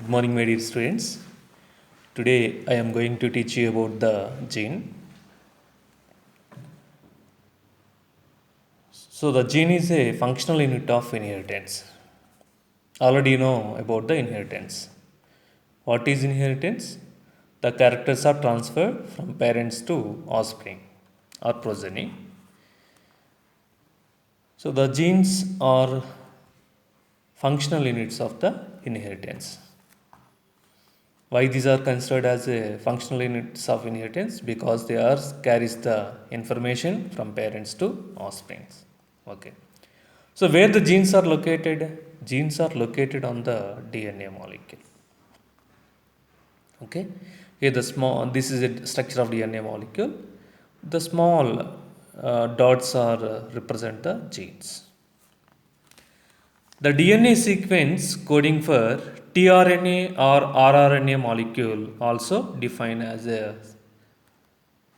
Good morning, my dear students. Today I am going to teach you about the gene. So, the gene is a functional unit of inheritance. Already you know about the inheritance. What is inheritance? The characters are transferred from parents to offspring or progeny. So, the genes are functional units of the inheritance. Why these are considered as a functional units of inheritance? Because they are carries the information from parents to offsprings. Okay. So where the genes are located? Genes are located on the DNA molecule. Okay. Here the small. This is a structure of DNA molecule. The small dots are represent the genes. The DNA sequence coding for tRNA or rRNA molecule also defined as a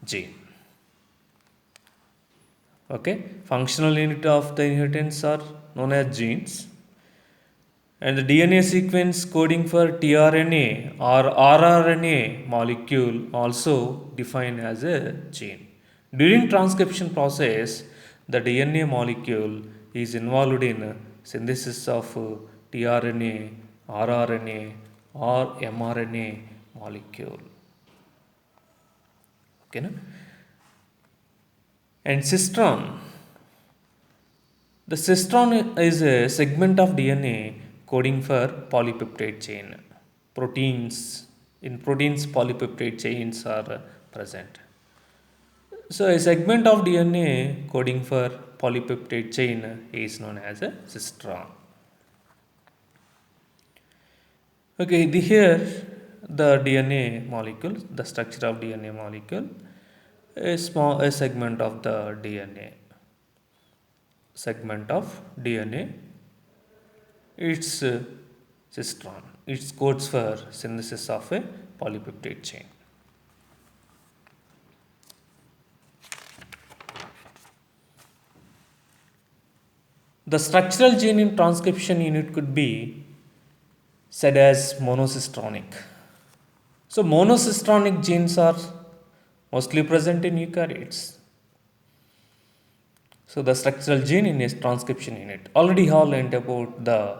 gene. Okay, functional unit of the inheritance are known as genes, and the DNA sequence coding for tRNA or rRNA molecule also defined as a gene. During transcription process, the DNA molecule is involved in synthesis of tRNA, rRNA or mRNA molecule. Okay, na? And cistron. The cistron is a segment of DNA coding for polypeptide chain. Proteins in proteins, polypeptide chains are present. So, a segment of DNA coding for polypeptide chain is known as a cistron. Okay, here the DNA molecule, the structure of DNA molecule, a segment of the DNA. Segment of DNA, it's cistron. It codes for synthesis of a polypeptide chain. The structural gene in transcription unit could be said as monocistronic. So, monocistronic genes are mostly present in eukaryotes. So, the structural gene in a transcription unit. Already have learned about the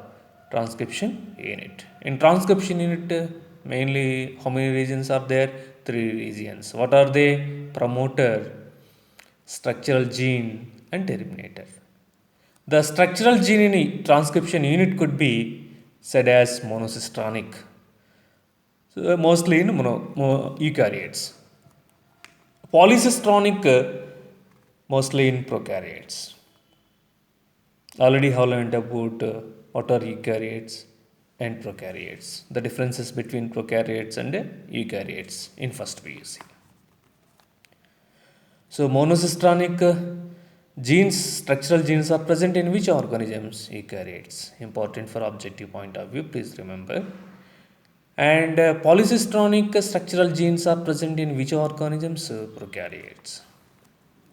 transcription unit. In transcription unit, mainly how many regions are there? 3 regions. What are they? Promoter, structural gene, and terminator. The structural gene in a transcription unit could be said as monocistronic. So, mostly in eukaryotes. Polycistronic, mostly in prokaryotes. Already have learned about what are eukaryotes and prokaryotes, the differences between prokaryotes and eukaryotes in first PUC. So, monocistronic genes, structural genes are present in which organisms? Eukaryotes. Important for objective point of view, please remember. And polycistronic structural genes are present in which organisms? Prokaryotes.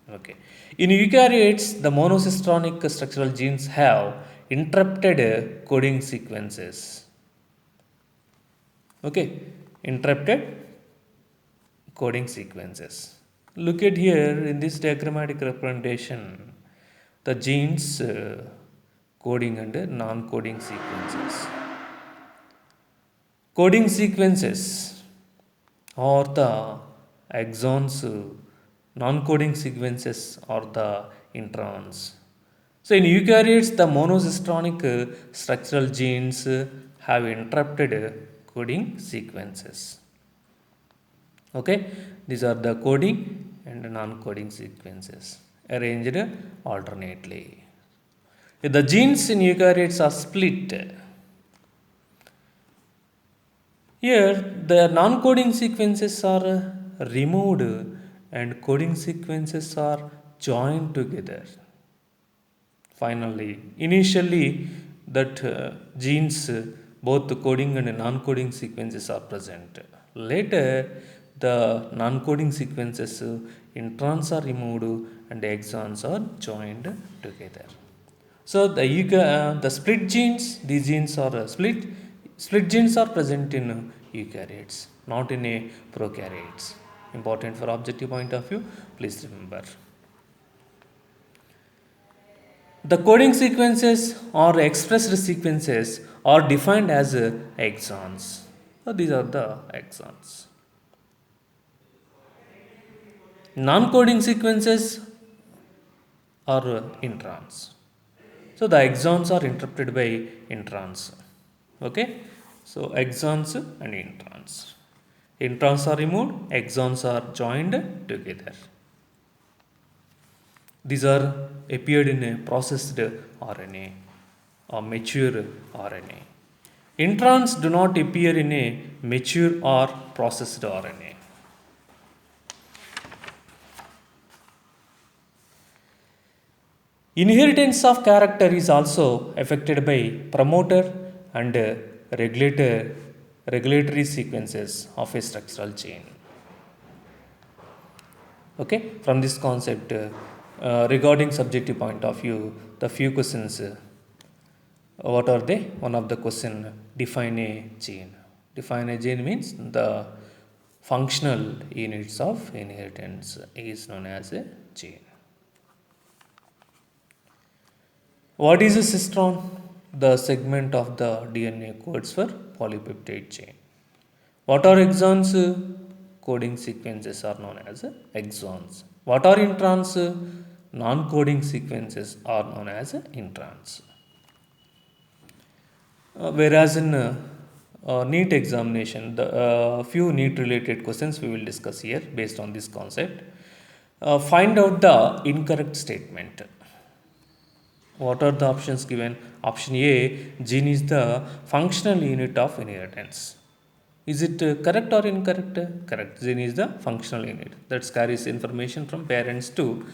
Okay. In eukaryotes, the monocistronic structural genes have interrupted coding sequences. Okay. Interrupted coding sequences. Look at here in this diagrammatic representation, the genes coding and non-coding sequences. Coding sequences or the exons, non-coding sequences or the introns. So in eukaryotes, the monocistronic structural genes have interrupted coding sequences. Okay, these are the coding and non-coding sequences arranged alternately. The genes in eukaryotes are split. Here, the non-coding sequences are removed and coding sequences are joined together. Finally, initially, that genes, both the coding and non-coding sequences are present. Later, the non-coding sequences, introns are removed and exons are joined together. So, the split genes, these genes are split. Split genes are present in eukaryotes, not in a prokaryotes. Important for objective point of view, please remember. The coding sequences or expressed sequences are defined as exons. So these are the exons. Non-coding sequences are introns. So the exons are interpreted by introns. Okay, so exons and introns. Introns are removed, exons are joined together. These are appeared in a processed RNA or mature RNA. Introns do not appear in a mature or processed RNA. Inheritance of character is also affected by promoter and regulatory sequences of a structural chain. Okay, from this concept, regarding subjective point of view, the few questions, what are they? One of the question, define a gene. Define a gene means the functional units of inheritance is known as a gene. What is a cistron? The segment of the DNA codes for polypeptide chain. What are exons? Coding sequences are known as exons. What are introns? Non-coding sequences are known as introns. Whereas in NEET examination, the few NEET related questions we will discuss here based on this concept. Find out the incorrect statement. What are the options given? Option A, gene is the functional unit of inheritance. Is it correct or incorrect? Correct. Gene is the functional unit that carries information from parents to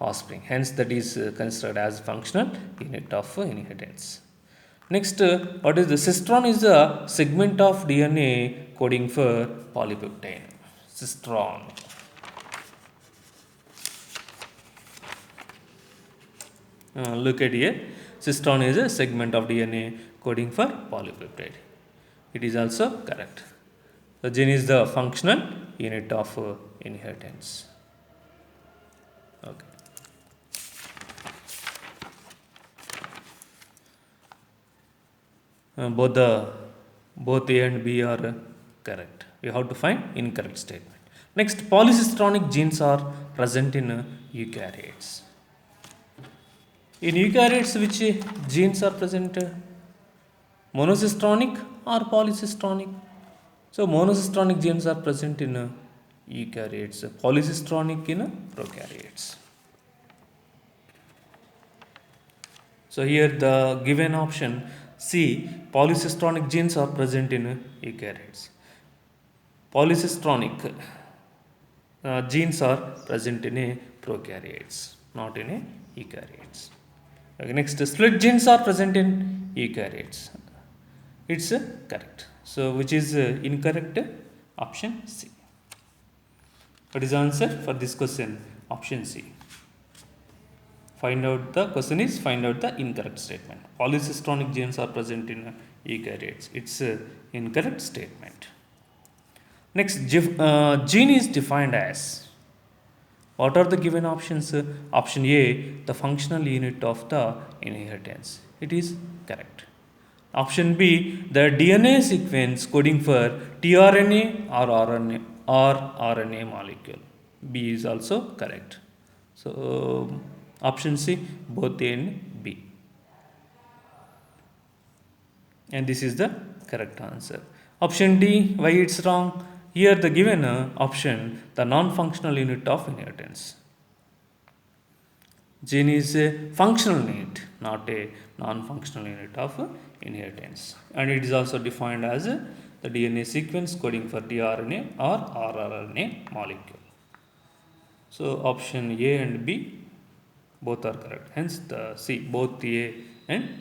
offspring. Hence, that is considered as functional unit of inheritance. Next, what is the cistron? Is the segment of DNA coding for polypeptide. Cistron. Look at here. Cistron is a segment of DNA coding for polypeptide. It is also correct. The gene is the functional unit of inheritance. Okay. Both A and B are correct. We have to find incorrect statement. Next, polycistronic genes are present in eukaryotes. In eukaryotes, which genes are present? Monocistronic or polycistronic? So, monocistronic genes are present in eukaryotes, polycistronic in prokaryotes. So, here the given option C, polycistronic genes are present in eukaryotes. Polycistronic genes are present in prokaryotes, not in eukaryotes. Okay, next, split genes are present in eukaryotes. It's correct. So, which is incorrect? Option C. What is the answer for this question? Option C. Find out the question is find out the incorrect statement. Polycistronic genes are present in eukaryotes. It's incorrect statement. Next, gene is defined as. What are the given options? Option A, the functional unit of the inheritance. It is correct. Option B, the DNA sequence coding for tRNA or RNA molecule. B is also correct. So, option C, both A and B. And this is the correct answer. Option D, why it's wrong? Here the given option, the non-functional unit of inheritance. Gene is a functional unit, not a non-functional unit of inheritance. And it is also defined as the DNA sequence coding for tRNA or rRNA molecule. So, option A and B both are correct. Hence, the C, both A and